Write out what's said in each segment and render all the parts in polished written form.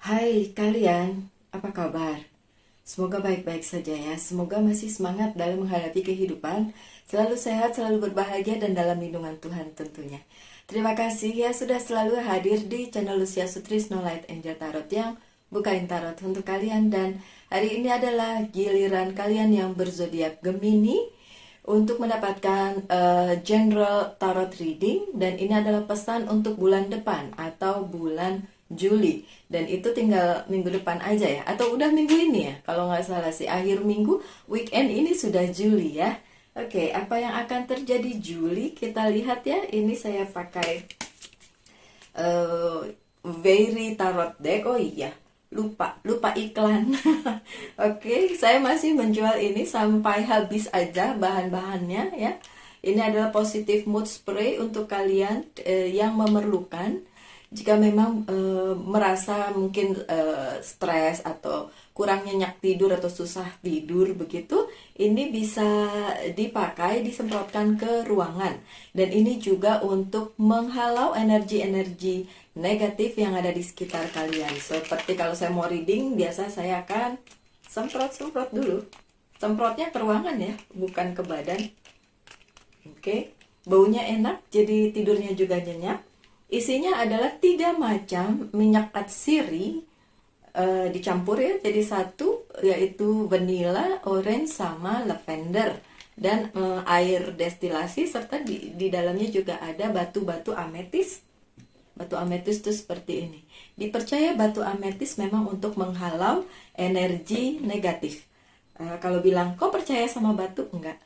Hai kalian, apa kabar? Semoga baik-baik saja ya. Semoga masih semangat dalam menghadapi kehidupan, selalu sehat, selalu berbahagia dan dalam lindungan Tuhan tentunya. Terima kasih ya sudah selalu hadir di channel Lucia Sutrisno Light Angel Tarot yang bukain tarot untuk kalian. Dan hari ini adalah giliran kalian yang berzodiak Gemini untuk mendapatkan general tarot reading, dan ini adalah pesan untuk bulan depan atau bulan Juli, dan itu tinggal minggu depan aja ya, atau udah minggu ini ya kalau nggak salah sih, akhir minggu weekend ini sudah Juli ya. Oke, apa yang akan terjadi Juli kita lihat ya. Ini saya pakai uh, Very Tarot Deck. Oh iya, lupa iklan. Oke, saya masih menjual ini sampai habis aja bahan-bahannya ya. Ini adalah positive mood spray untuk kalian yang memerlukan. Jika memang merasa mungkin stres atau kurang nyenyak tidur atau susah tidur begitu, ini bisa dipakai, disemprotkan ke ruangan. Dan ini juga untuk menghalau energi-energi negatif yang ada di sekitar kalian. Seperti kalau saya mau reading, biasa saya akan semprot-semprot dulu. Semprotnya ke ruangan ya, bukan ke badan. Oke, baunya enak, jadi tidurnya juga nyenyak. Isinya adalah 3 macam minyak atsiri dicampur ya jadi satu, yaitu vanilla, orange, sama lavender, dan air destilasi, serta di dalamnya juga ada batu-batu ametis. Batu ametis itu seperti ini. Dipercaya batu ametis memang untuk menghalau energi negatif. Kalau bilang kok percaya sama batu, enggak.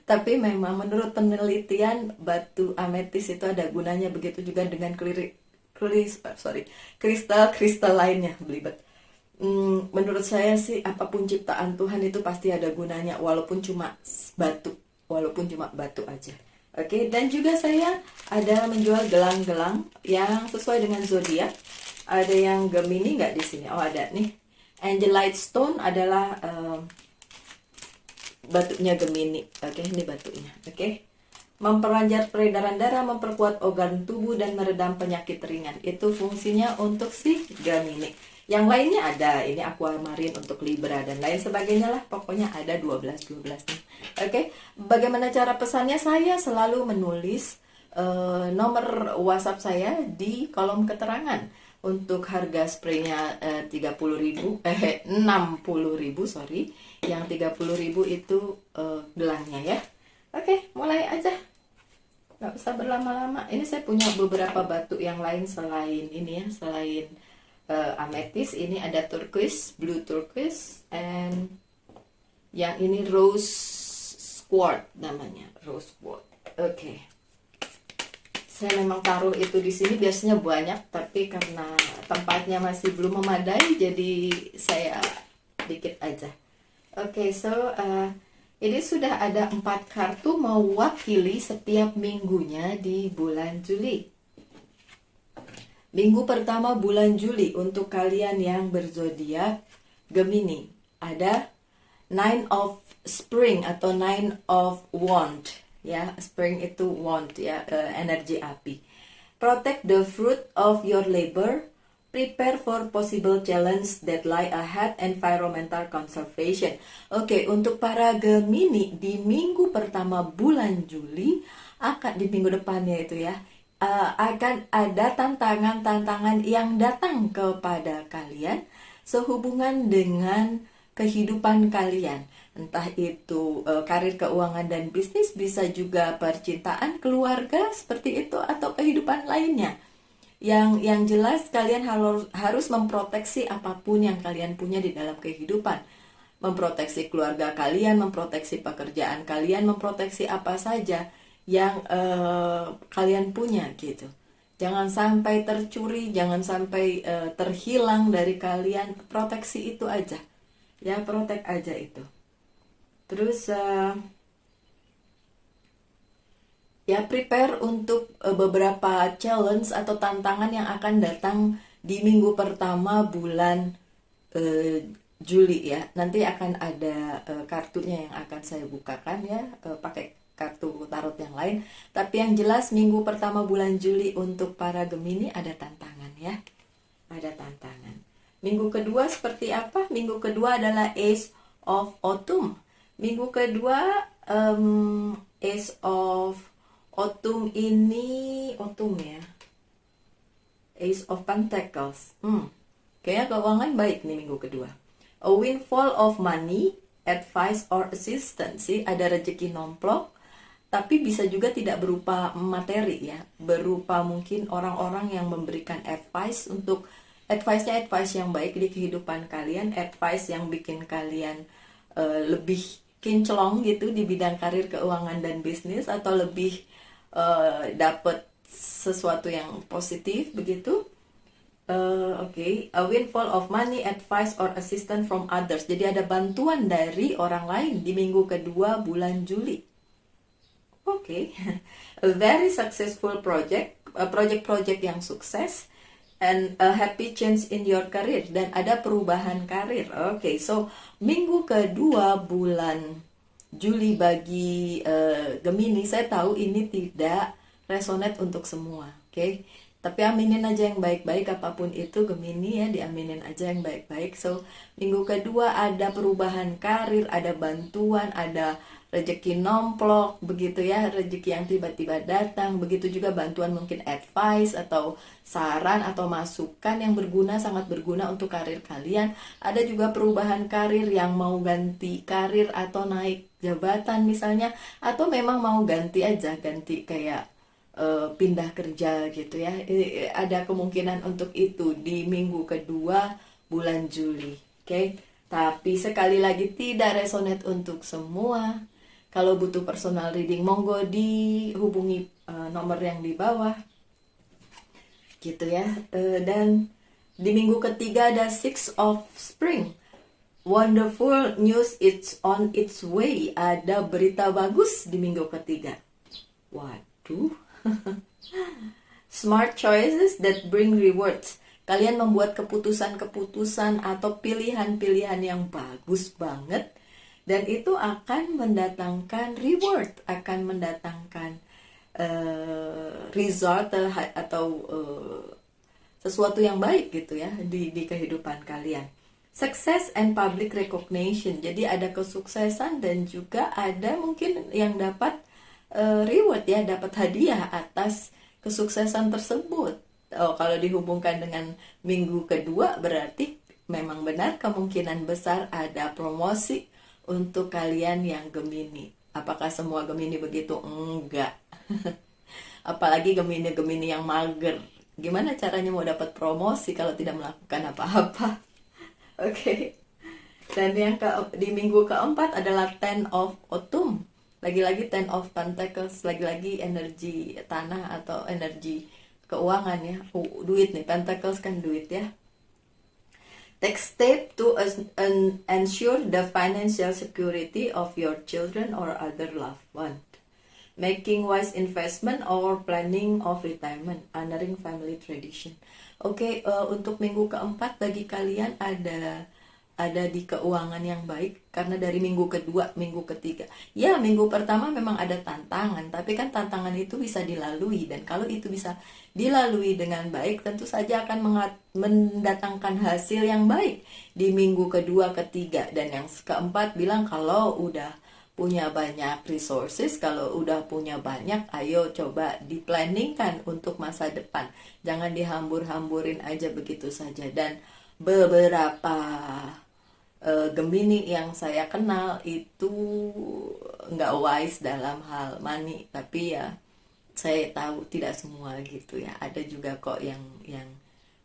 Tapi memang menurut penelitian batu ametis itu ada gunanya, begitu juga dengan kristal-kristal lainnya, belibet. Menurut saya sih apapun ciptaan Tuhan itu pasti ada gunanya, walaupun cuma batu aja. Oke, dan juga saya ada menjual gelang-gelang yang sesuai dengan zodiak. Ada yang Gemini nggak di sini? Oh ada nih. Angelite Stone adalah batunya Gemini. Oke, ini batunya. Oke. Memperlancar peredaran darah, memperkuat organ tubuh, dan meredam penyakit ringan. Itu fungsinya untuk si Gemini. Yang lainnya ada, ini aquamarine untuk Libra dan lain sebagainya lah. Pokoknya ada 12 nih. Oke. Bagaimana cara pesannya? Saya selalu menulis nomor WhatsApp saya di kolom keterangan. Untuk harga spraynya 60.000 sorry. Yang 30.000 itu gelangnya ya. Oke, mulai aja. Nggak usah berlama-lama. Ini saya punya beberapa batu yang lain selain ini ya, selain ametis. Ini ada turquoise, blue turquoise, and yang ini rose quartz namanya, rose quartz. Oke. Saya memang taruh itu di sini biasanya banyak, tapi karena tempatnya masih belum memadai, jadi saya dikit aja. Oke, so ini sudah ada 4 kartu mewakili setiap minggunya di bulan Juli. Minggu pertama bulan Juli untuk kalian yang berzodiak Gemini, ada Nine of Spring atau Nine of Wand. Ya, spring itu wand ya, energi api. Protect the fruit of your labor. Prepare for possible challenge that lie ahead. Environmental conservation. Oke, untuk para Gemini di minggu pertama bulan Juli, akan di minggu depannya itu ya, akan ada tantangan-tantangan yang datang kepada kalian sehubungan dengan kehidupan kalian. Entah itu karir, keuangan, dan bisnis, bisa juga percintaan, keluarga, seperti itu, atau kehidupan lainnya. Yang jelas kalian harus memproteksi apapun yang kalian punya di dalam kehidupan. Memproteksi keluarga kalian, memproteksi pekerjaan kalian, memproteksi apa saja yang kalian punya gitu. Jangan sampai tercuri, jangan sampai terhilang dari kalian. Proteksi itu aja. Ya, protek aja itu. Terus ya prepare untuk beberapa challenge atau tantangan yang akan datang di minggu pertama bulan Juli ya. Nanti akan ada kartunya yang akan saya bukakan ya, pakai kartu tarot yang lain. Tapi yang jelas minggu pertama bulan Juli untuk para Gemini ada tantangan ya. ada tantangan. Minggu kedua seperti apa? Minggu kedua adalah Ace of Autumn. Minggu kedua Ace of Autumn ini Autumn ya. Ace of Pentacles. Kayaknya keuangan baik nih minggu kedua. A windfall of money, advice or assistance. Sih, ada rezeki nomplok, tapi bisa juga tidak berupa materi ya. Berupa mungkin orang-orang yang memberikan advice untuk advice-nya advice yang baik di kehidupan kalian, advice yang bikin kalian lebih kinclong gitu di bidang karir, keuangan dan bisnis, atau lebih dapat sesuatu yang positif begitu. Oke, a windfall of money, advice or assistance from others. Jadi ada bantuan dari orang lain di minggu kedua bulan Juli. Oke, a very successful project, project-project yang sukses, and a happy change in your career, dan ada perubahan karir. Oke, so minggu kedua bulan Juli bagi Gemini, saya tahu ini tidak resonate untuk semua, oke? Tapi aminin aja yang baik-baik, apapun itu Gemini ya, diaminin aja yang baik-baik. So, minggu kedua ada perubahan karir, ada bantuan, ada rezeki nomplok, begitu ya, rezeki yang tiba-tiba datang. Begitu juga bantuan, mungkin advice atau saran atau masukan yang berguna, sangat berguna untuk karir kalian. Ada juga perubahan karir yang mau ganti karir atau naik jabatan misalnya, atau memang mau ganti aja, ganti kayak pindah kerja gitu ya. Ada kemungkinan untuk itu di minggu kedua bulan Juli, oke? Tapi sekali lagi tidak resonate untuk semua. Kalau butuh personal reading, monggo dihubungi nomor yang di bawah gitu ya. Dan di minggu ketiga ada Six of Spring. Wonderful news, it's on its way. Ada berita bagus di minggu ketiga. Waduh. Smart choices that bring rewards. Kalian membuat keputusan-keputusan atau pilihan-pilihan yang bagus banget, dan itu akan mendatangkan reward, akan mendatangkan result atau sesuatu yang baik gitu ya di kehidupan kalian. Success and public recognition. Jadi ada kesuksesan dan juga ada mungkin yang dapat reward ya, dapat hadiah atas kesuksesan tersebut. Kalau dihubungkan dengan minggu kedua, berarti memang benar kemungkinan besar ada promosi untuk kalian yang Gemini. Apakah semua Gemini begitu? Enggak. Apalagi Gemini yang mager. Gimana caranya mau dapat promosi kalau tidak melakukan apa-apa? Oke. Dan yang di minggu keempat adalah Ten of Autumn. Lagi-lagi Ten of Pentacles, lagi-lagi energi tanah atau energi keuangan ya. Duit nih, Pentacles kan duit ya. Take step to ensure the financial security of your children or other loved one. Making wise investment or planning of retirement, honoring family tradition. Oke, untuk minggu keempat bagi kalian ada di keuangan yang baik, karena dari minggu kedua, minggu ketiga. Ya, minggu pertama memang ada tantangan, tapi kan tantangan itu bisa dilalui, dan kalau itu bisa dilalui dengan baik, tentu saja akan mendatangkan hasil yang baik di minggu kedua, ketiga. Dan yang keempat bilang kalau udah punya banyak resources, kalau udah punya banyak, ayo coba diplanningkan untuk masa depan. Jangan dihambur-hamburin aja begitu saja. Dan beberapa Gemini yang saya kenal itu nggak wise dalam hal money, tapi ya saya tahu tidak semua gitu ya. Ada juga kok yang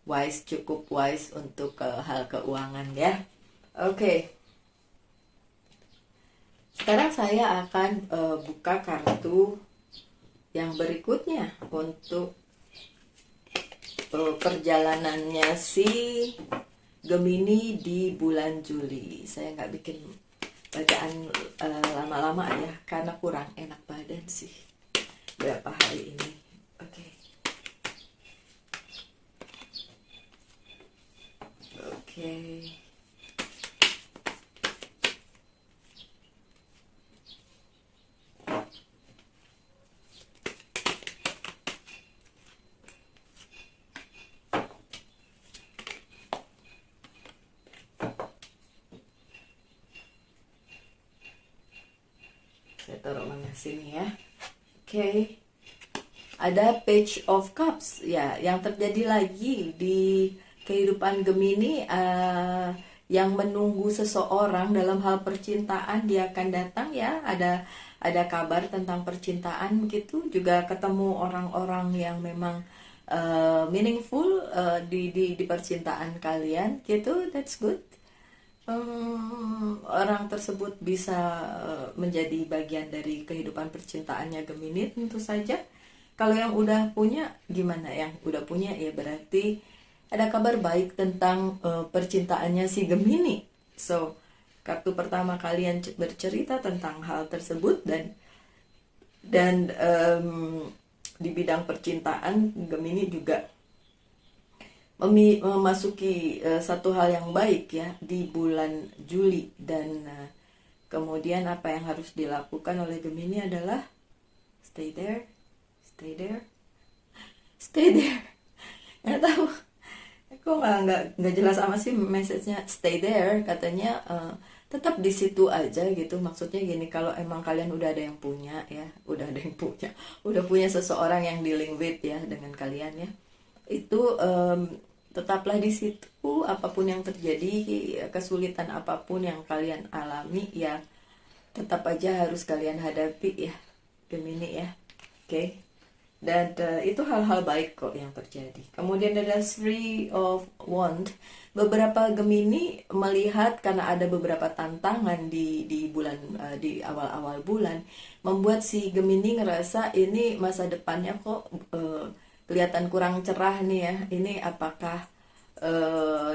wise, cukup wise untuk hal keuangan ya. Oke. Sekarang saya akan buka kartu yang berikutnya untuk perjalanannya si Gemini di bulan Juli. Saya nggak bikin bacaan lama-lama ya, karena kurang enak badan sih berapa hari ini. Oke. sini ya. Oke. Ada Page of Cups ya, yang terjadi lagi di kehidupan Gemini, yang menunggu seseorang dalam hal percintaan dia akan datang ya. Ada kabar tentang percintaan begitu, juga ketemu orang-orang yang memang meaningful di percintaan kalian gitu. That's good. Orang tersebut bisa menjadi bagian dari kehidupan percintaannya Gemini tentu saja. Kalau yang udah punya gimana? Yang udah punya ya berarti ada kabar baik tentang percintaannya si Gemini. So, kartu pertama kalian bercerita tentang hal tersebut, dan di bidang percintaan Gemini juga memasuki satu hal yang baik ya di bulan Juli. Dan kemudian apa yang harus dilakukan oleh Gemini adalah stay there, stay there, stay there. Nggak tahu, aku nggak jelas sama sih message-nya. Stay there katanya tetap di situ aja gitu. Maksudnya gini, kalau emang kalian udah ada yang punya ya, udah punya seseorang yang dealing with ya dengan kalian ya, itu tetaplah di situ. Apapun yang terjadi, kesulitan apapun yang kalian alami ya, tetap aja harus kalian hadapi ya Gemini ya. Oke. Dan itu hal-hal baik kok yang terjadi. Kemudian ada Three of Wands. Beberapa Gemini melihat karena ada beberapa tantangan di bulan, di awal-awal bulan, membuat si Gemini ngerasa ini masa depannya kok kelihatan kurang cerah nih ya. Ini apakah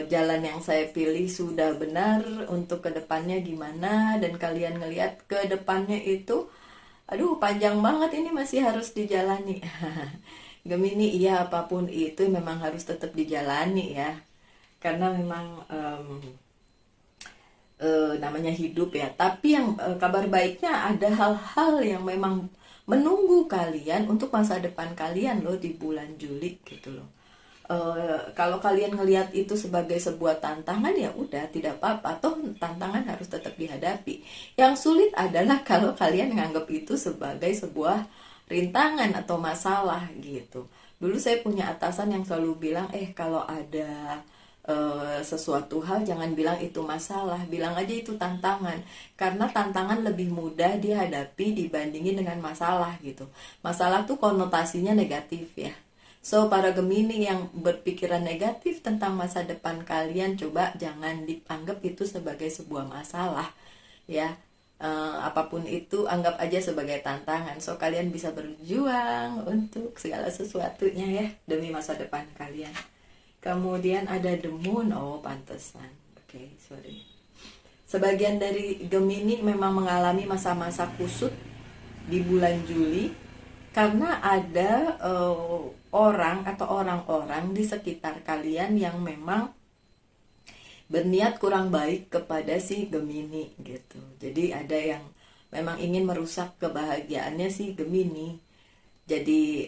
jalan yang saya pilih sudah benar untuk kedepannya gimana? Dan kalian ngelihat ke depannya itu, aduh panjang banget, ini masih harus dijalani. Gemini, iya apapun itu memang harus tetap dijalani ya, karena memang namanya hidup ya. Tapi yang kabar baiknya ada hal-hal yang memang menunggu kalian untuk masa depan kalian loh di bulan Juli gitu loh. Kalau kalian ngelihat itu sebagai sebuah tantangan ya udah tidak apa-apa, toh tantangan harus tetap dihadapi. Yang sulit adalah kalau kalian menganggap itu sebagai sebuah rintangan atau masalah gitu. Dulu saya punya atasan yang selalu bilang, kalau ada sesuatu hal jangan bilang itu masalah, bilang aja itu tantangan, karena tantangan lebih mudah dihadapi dibandingin dengan masalah gitu. Masalah tuh konotasinya negatif ya. So, para Gemini yang berpikiran negatif tentang masa depan kalian, coba jangan dianggap itu sebagai sebuah masalah ya. Apapun itu anggap aja sebagai tantangan. So, kalian bisa berjuang untuk segala sesuatunya ya, demi masa depan kalian. Kemudian ada The Moon. Oh, pantesan. Oke, sorry. Sebagian dari Gemini memang mengalami masa-masa kusut di bulan Juli, karena ada orang atau orang-orang di sekitar kalian yang memang berniat kurang baik kepada si Gemini gitu. Jadi ada yang memang ingin merusak kebahagiaannya si Gemini. Jadi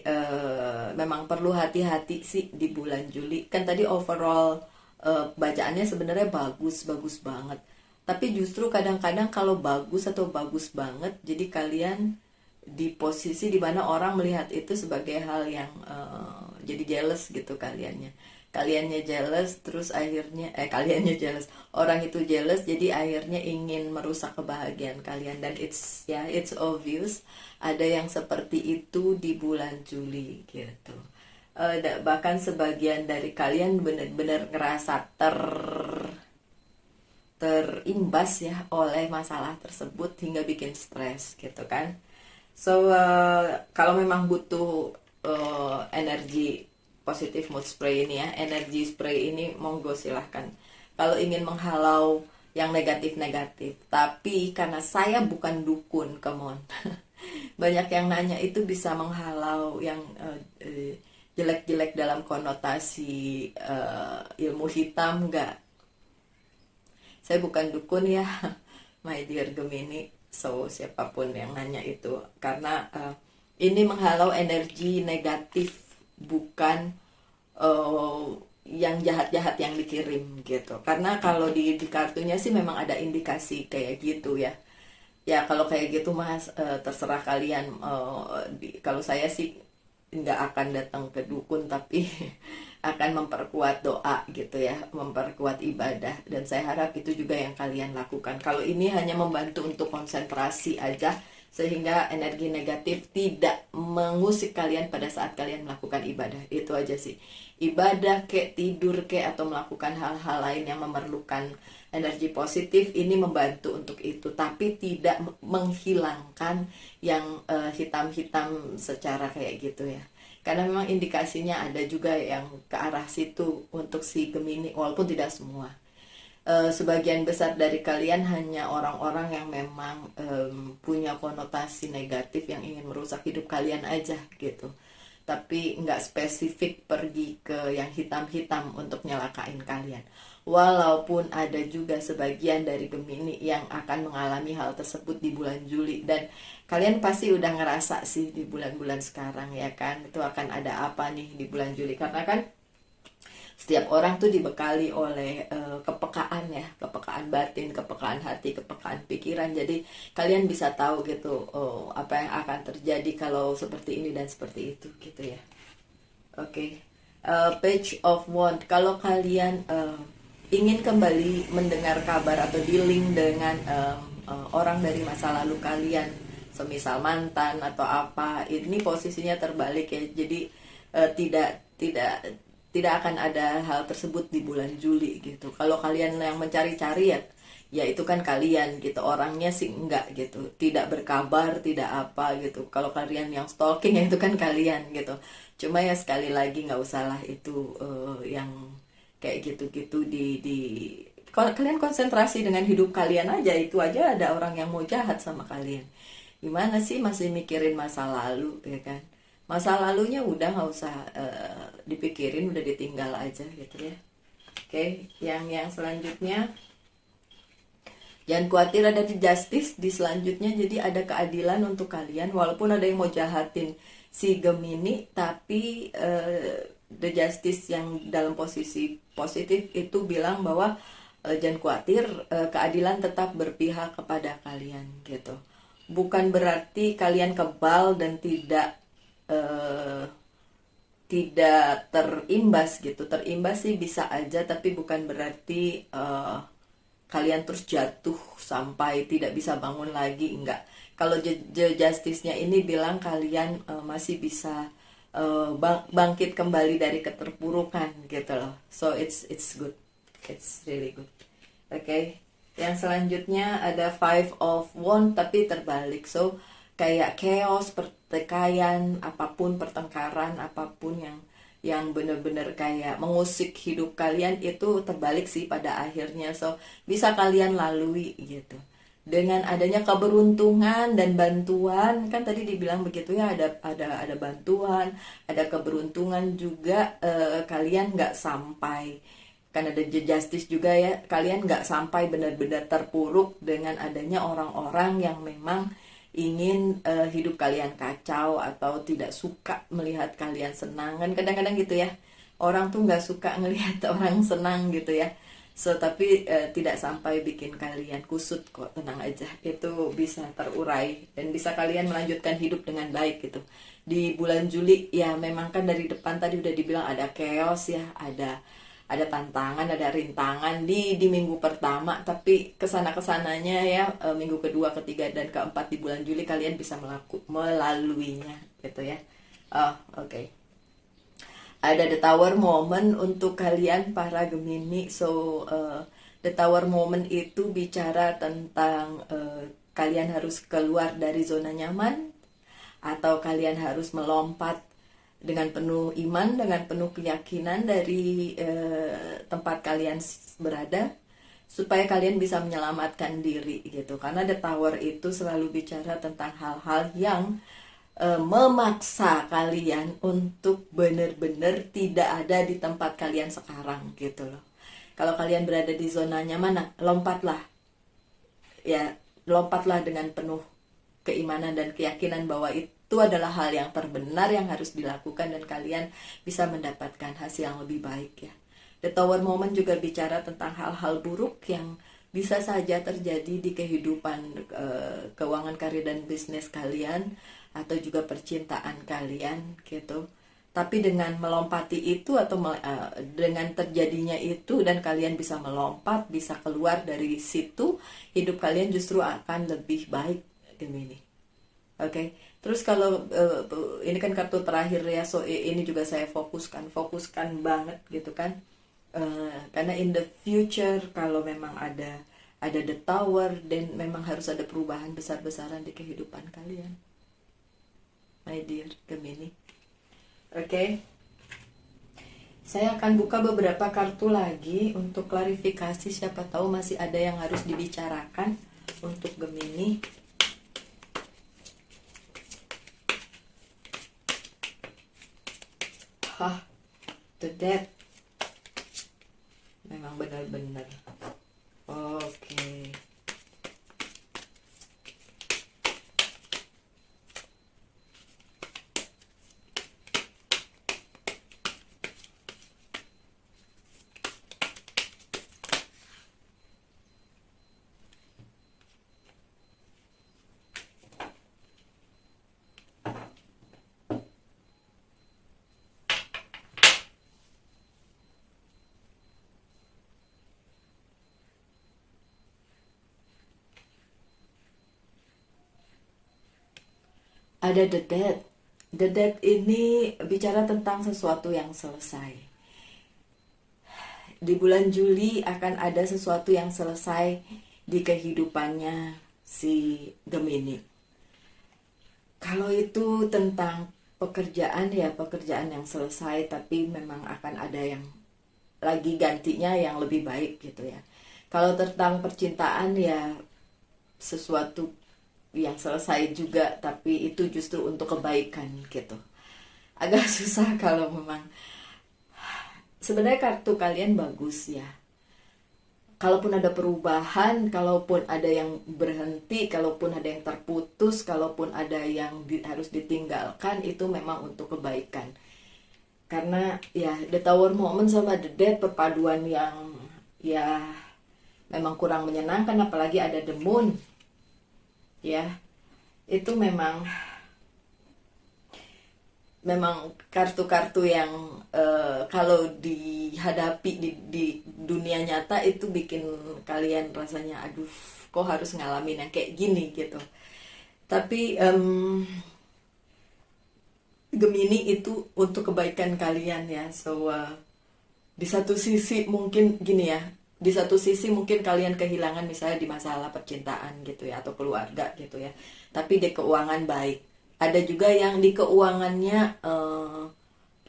memang perlu hati-hati sih di bulan Juli. Kan tadi overall bacaannya sebenarnya bagus banget. Tapi justru kadang-kadang kalau bagus atau bagus banget, jadi kalian di posisi dimana orang melihat itu sebagai hal yang jadi jealous gitu. Kaliannya jealous, terus akhirnya kaliannya jealous, orang itu jealous, jadi akhirnya ingin merusak kebahagiaan kalian. Dan it's obvious ada yang seperti itu di bulan Juli gitu. Bahkan sebagian dari kalian benar-benar ngerasa terimbas ya oleh masalah tersebut hingga bikin stres gitu kan. So, kalau memang butuh energi positif mood spray ini ya, energi spray ini monggo silahkan. Kalau ingin menghalau yang negatif-negatif. Tapi karena saya bukan dukun, come on. Banyak yang nanya itu bisa menghalau yang jelek-jelek dalam konotasi ilmu hitam, enggak. Saya bukan dukun ya, my dear Gemini. So, siapapun yang nanya itu, karena ini menghalau energi negatif, bukan yang jahat-jahat yang dikirim gitu. Karena kalau di kartunya sih memang ada indikasi kayak gitu ya. Ya kalau kayak gitu mas, terserah kalian. Kalau saya sih nggak akan datang ke dukun, tapi akan memperkuat doa gitu ya, memperkuat ibadah, dan saya harap itu juga yang kalian lakukan. Kalau ini hanya membantu untuk konsentrasi aja, sehingga energi negatif tidak mengusik kalian pada saat kalian melakukan ibadah, itu aja sih. Ibadah kek, tidur kek, atau melakukan hal-hal lain yang memerlukan energi positif, ini membantu untuk itu, tapi tidak menghilangkan yang hitam-hitam secara kayak gitu ya. Karena memang indikasinya ada juga yang ke arah situ untuk si Gemini, walaupun tidak semua. Sebagian besar dari kalian hanya orang-orang yang memang punya konotasi negatif yang ingin merusak hidup kalian aja gitu. Tapi nggak spesifik pergi ke yang hitam-hitam untuk nyelakain kalian. Walaupun ada juga sebagian dari Gemini yang akan mengalami hal tersebut di bulan Juli, dan kalian pasti udah ngerasa sih di bulan-bulan sekarang ya kan, itu akan ada apa nih di bulan Juli, karena kan setiap orang tuh dibekali oleh kepekaan ya, kepekaan batin, kepekaan hati, kepekaan pikiran. Jadi kalian bisa tahu gitu apa yang akan terjadi kalau seperti ini dan seperti itu gitu ya. Oke. Page of Wand. Kalau kalian ingin kembali mendengar kabar atau dealing dengan orang dari masa lalu kalian, semisal mantan atau apa, ini posisinya terbalik ya. Jadi tidak akan ada hal tersebut di bulan Juli gitu. Kalau kalian yang mencari-cari ya itu kan kalian gitu, orangnya sih enggak gitu, tidak berkabar, tidak apa gitu. Kalau kalian yang stalking ya itu kan kalian gitu. Cuma ya sekali lagi nggak usah lah itu yang kayak gitu-gitu di kalau kalian konsentrasi dengan hidup kalian aja, itu aja ada orang yang mau jahat sama kalian. Gimana sih masih mikirin masa lalu ya kan? Masa lalunya udah nggak usah dipikirin, udah ditinggal aja gitu ya. Oke, yang selanjutnya, jangan khawatir, ada di justice di selanjutnya. Jadi ada keadilan untuk kalian, walaupun ada yang mau jahatin si Gemini, tapi the justice yang dalam posisi positif itu bilang bahwa jangan khawatir, keadilan tetap berpihak kepada kalian gitu. Bukan berarti kalian kebal dan eh, tidak terimbas gitu. Terimbas sih bisa aja, tapi bukan berarti kalian terus jatuh sampai tidak bisa bangun lagi, enggak. Kalau justice-nya ini bilang kalian masih bisa bangkit kembali dari keterpurukan gitu loh. So it's good, it's really good. Oke. Yang selanjutnya ada Five of Wands tapi terbalik. So kayak chaos, pertikaian, apapun, pertengkaran, apapun yang benar-benar kayak mengusik hidup kalian, itu terbalik sih pada akhirnya. So bisa kalian lalui gitu dengan adanya keberuntungan dan bantuan. Kan tadi dibilang begitu ya, ada bantuan, ada keberuntungan juga. Kalian nggak sampai, kan ada justice juga ya, kalian nggak sampai benar-benar terpuruk dengan adanya orang-orang yang memang ingin hidup kalian kacau atau tidak suka melihat kalian senang. Kan kadang-kadang gitu ya, orang tuh nggak suka ngelihat orang senang gitu ya. So tapi tidak sampai bikin kalian kusut kok, tenang aja, itu bisa terurai dan bisa kalian melanjutkan hidup dengan baik gitu. Di bulan Juli ya memang kan dari depan tadi udah dibilang ada chaos ya, ada tantangan, ada rintangan di minggu pertama, tapi kesana-kesananya ya minggu kedua, ketiga, dan keempat di bulan Juli kalian bisa melaluinya gitu ya. Oke. Ada the Tower Moment untuk kalian para Gemini. So the Tower Moment itu bicara tentang kalian harus keluar dari zona nyaman, atau kalian harus melompat dengan penuh iman, dengan penuh keyakinan dari tempat kalian berada, supaya kalian bisa menyelamatkan diri gitu. Karena the Tower itu selalu bicara tentang hal-hal yang memaksa kalian untuk benar-benar tidak ada di tempat kalian sekarang gitu loh. Kalau kalian berada di zona nyaman, lompatlah ya, lompatlah dengan penuh keimanan dan keyakinan bahwa itu adalah hal yang terbenar yang harus dilakukan, dan kalian bisa mendapatkan hasil yang lebih baik ya. The Tower Moment juga bicara tentang hal-hal buruk yang bisa saja terjadi di kehidupan keuangan karir dan bisnis kalian atau juga percintaan kalian gitu. Tapi dengan melompati itu atau dengan terjadinya itu dan kalian bisa melompat, bisa keluar dari situ, hidup kalian justru akan lebih baik, Gemini. Oke. Terus kalau ini kan kartu terakhir ya, so ini juga saya fokuskan banget gitu kan. Karena in the future kalau memang ada the tower, dan memang harus ada perubahan besar-besaran di kehidupan kalian, my dear Gemini. Oke. Saya akan buka beberapa kartu lagi untuk klarifikasi, siapa tahu masih ada yang harus dibicarakan untuk Gemini. The Death. Memang benar-benar. Oke. Ada The Death. The Death ini bicara tentang sesuatu yang selesai. Di bulan Juli akan ada sesuatu yang selesai di kehidupannya si Gemini. Kalau itu tentang pekerjaan, ya pekerjaan yang selesai, tapi memang akan ada yang lagi gantinya yang lebih baik gitu ya. Kalau tentang percintaan, ya sesuatu yang selesai juga, tapi itu justru untuk kebaikan gitu. Agak susah kalau memang sebenarnya kartu kalian bagus ya. Kalaupun ada perubahan, kalaupun ada yang berhenti, kalaupun ada yang terputus, kalaupun ada yang harus ditinggalkan, itu memang untuk kebaikan. Karena ya The Tower Moment sama The Death, perpaduan yang ya memang kurang menyenangkan, apalagi ada The Moon. Ya, itu memang kartu-kartu yang kalau dihadapi di dunia nyata itu bikin kalian rasanya aduh, kok harus ngalamin yang kayak gini gitu. Tapi Gemini itu untuk kebaikan kalian ya. So di satu sisi mungkin gini ya, di satu sisi mungkin kalian kehilangan misalnya di masalah percintaan gitu ya, atau keluarga gitu ya, tapi di keuangan baik. Ada juga yang di keuangannya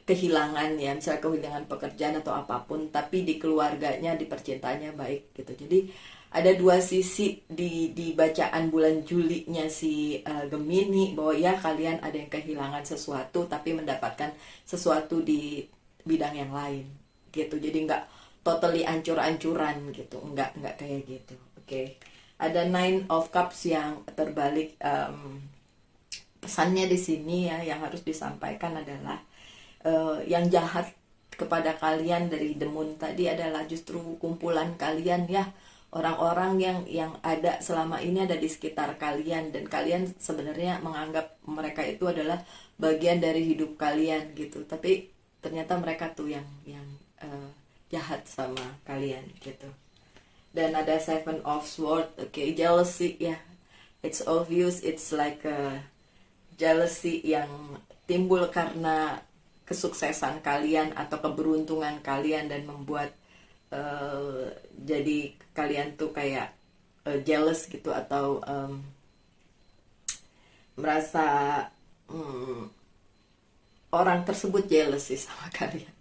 kehilangan ya, misalnya kehilangan pekerjaan atau apapun, tapi di keluarganya, di percintaannya baik gitu. Jadi ada dua sisi di bacaan bulan Julinya si Gemini, bahwa ya kalian ada yang kehilangan sesuatu tapi mendapatkan sesuatu di bidang yang lain gitu. Jadi nggak totally ancur-ancuran gitu, nggak kayak gitu. Oke. Ada Nine of Cups yang terbalik. Pesannya di sini ya yang harus disampaikan adalah yang jahat kepada kalian dari The Moon tadi adalah justru kumpulan kalian ya, orang-orang yang ada selama ini ada di sekitar kalian, dan kalian sebenarnya menganggap mereka itu adalah bagian dari hidup kalian gitu, tapi ternyata mereka tuh yang jahat sama kalian gitu. Dan ada Seven of Swords. Okay, jealousy ya, it's obvious, it's like a jealousy yang timbul karena kesuksesan kalian atau keberuntungan kalian, dan membuat jadi kalian tuh kayak jealous gitu, atau merasa orang tersebut jealous sih sama kalian.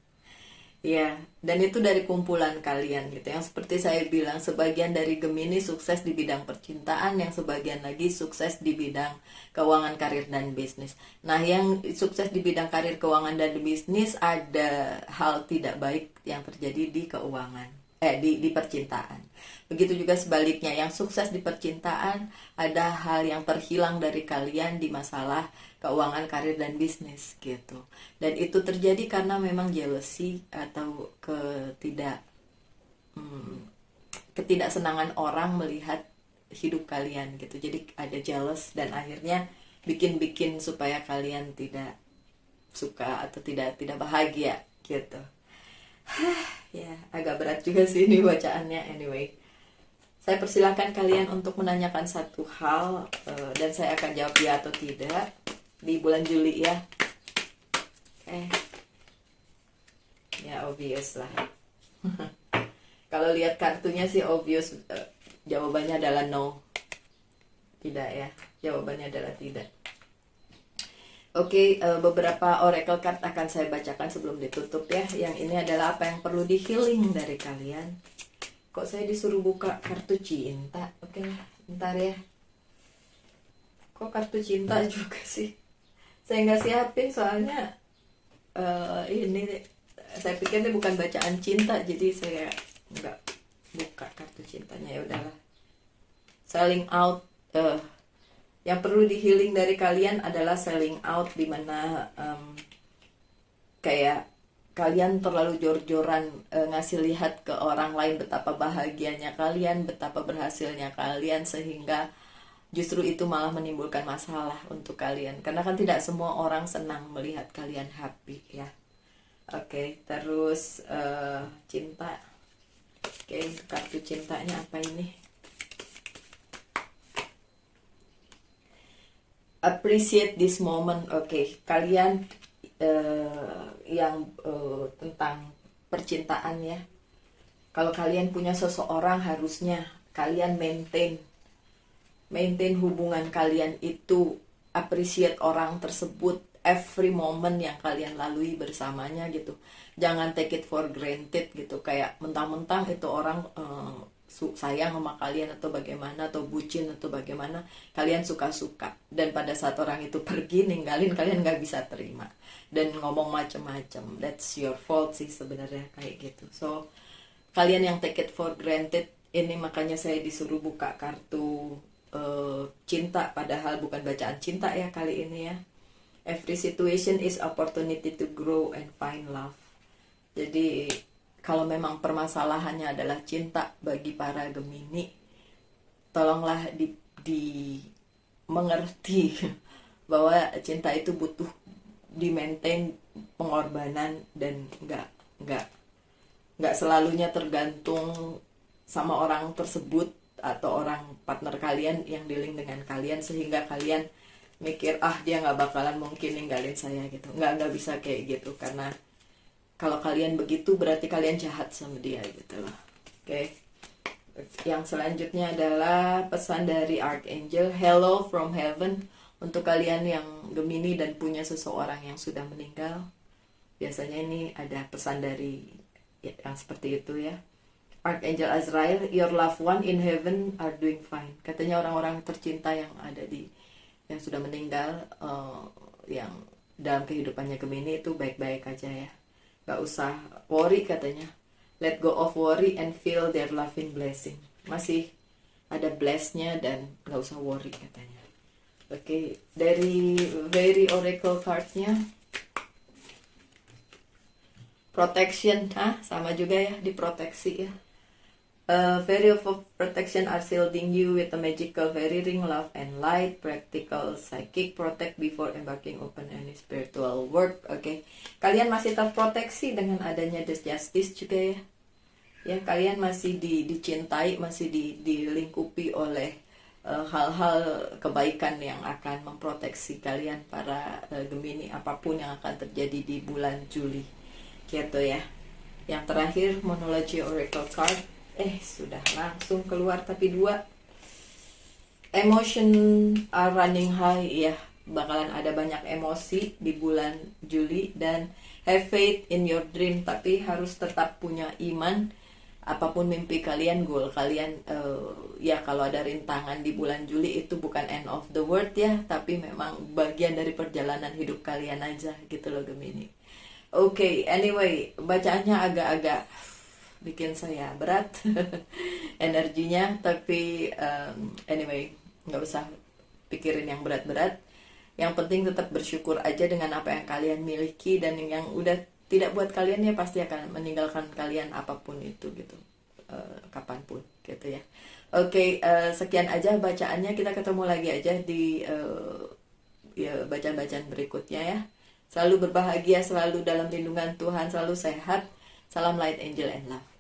Ya, dan itu dari kumpulan kalian gitu. Yang seperti saya bilang, sebagian dari Gemini sukses di bidang percintaan, yang sebagian lagi sukses di bidang keuangan, karir, dan bisnis. Nah, yang sukses di bidang karir, keuangan, dan bisnis, ada hal tidak baik yang terjadi di keuangan, di percintaan. Begitu juga sebaliknya, yang sukses di percintaan, ada hal yang terhilang dari kalian di masalah keuangan, karir, dan bisnis gitu. Dan itu terjadi karena memang jealousy atau ketidaksenangan orang melihat hidup kalian gitu. Jadi ada jealous dan akhirnya bikin supaya kalian tidak suka atau tidak bahagia gitu. Ya, agak berat juga sih ini bacaannya. Anyway, saya persilahkan kalian untuk menanyakan satu hal dan saya akan jawab ya atau tidak di bulan Juli ya. Ya obvious lah. Kalau lihat kartunya sih obvious, jawabannya adalah no. Tidak ya, jawabannya adalah tidak. Oke, beberapa oracle card akan saya bacakan sebelum ditutup ya. Yang ini adalah apa yang perlu di healing dari kalian. Kok saya disuruh buka kartu cinta? Oke, bentar ya. Kok kartu cinta juga sih? Saya nggak siapin soalnya ini saya pikir ini bukan bacaan cinta, jadi saya nggak buka kartu cintanya. Ya udahlah. Selling out. Yang perlu di healing dari kalian adalah selling out, dimana kayak kalian terlalu jor-joran ngasih lihat ke orang lain betapa bahagianya kalian, betapa berhasilnya kalian, sehingga justru itu malah menimbulkan masalah untuk kalian, karena kan tidak semua orang senang melihat kalian happy ya. Oke, terus cinta. Oke, kartu cintanya apa ini? Appreciate this moment. Oke, kalian yang tentang percintaan ya. Kalau kalian punya seseorang, harusnya kalian maintain hubungan kalian itu, appreciate orang tersebut, every moment yang kalian lalui bersamanya gitu. Jangan take it for granted gitu, kayak mentang-mentang itu orang sayang sama kalian atau bagaimana, atau bucin atau bagaimana, kalian suka-suka, dan pada saat orang itu pergi ninggalin kalian nggak bisa terima dan ngomong macem-macem. That's your fault sih sebenarnya kayak gitu. So kalian yang take it for granted ini, makanya saya disuruh buka kartu cinta, padahal bukan bacaan cinta ya kali ini ya. Every situation is opportunity to grow and find love. Jadi kalau memang permasalahannya adalah cinta bagi para Gemini, tolonglah mengerti bahwa cinta itu butuh di-maintain pengorbanan, dan nggak selalunya tergantung sama orang tersebut atau orang partner kalian yang dealing dengan kalian, sehingga kalian mikir dia nggak bakalan mungkin ninggalin saya gitu. Nggak bisa kayak gitu, karena kalau kalian begitu berarti kalian jahat sama dia gitu loh. Oke. Yang selanjutnya adalah pesan dari Archangel, Hello from Heaven, untuk kalian yang Gemini dan punya seseorang yang sudah meninggal. Biasanya ini ada pesan dari yang seperti itu ya. Archangel Azrael, your loved one in heaven are doing fine. Katanya orang-orang tercinta yang sudah meninggal, yang dalam kehidupannya Gemini itu baik-baik aja ya. Gak usah worry katanya. Let go of worry and feel their loving blessing. Masih ada bless-nya dan gak usah worry katanya. Oke, dari very oracle card-nya, protection, sama juga ya, diproteksi ya. Fairy of protection are shielding you with a magical fairy ring, love and light, practical psychic, protect before embarking upon any spiritual work. Oke. Kalian masih terproteksi dengan adanya the justice juga ya. Ya, kalian masih dicintai, masih dilingkupi oleh hal-hal kebaikan yang akan memproteksi kalian para Gemini, apapun yang akan terjadi di bulan Juli. Gitu ya. Yang terakhir, Monology Oracle Card. Sudah langsung keluar tapi 2. Emotion are running high ya. Bakalan ada banyak emosi di bulan Juli, dan have faith in your dream, tapi harus tetap punya iman. Apapun mimpi kalian, goal kalian, ya kalau ada rintangan di bulan Juli itu bukan end of the world ya, tapi memang bagian dari perjalanan hidup kalian aja gitu loh Gemini. Oke, anyway, bacaannya agak-agak bikin saya berat energinya, tapi anyway, nggak usah pikirin yang berat-berat. Yang penting tetap bersyukur aja dengan apa yang kalian miliki, dan yang udah tidak buat kalian ya pasti akan meninggalkan kalian apapun itu gitu. kapanpun gitu ya. Oke, sekian aja bacaannya. Kita ketemu lagi aja di ya, bacaan-bacaan berikutnya ya. Selalu berbahagia, selalu dalam lindungan Tuhan, selalu sehat. Salam Light Angel and Love.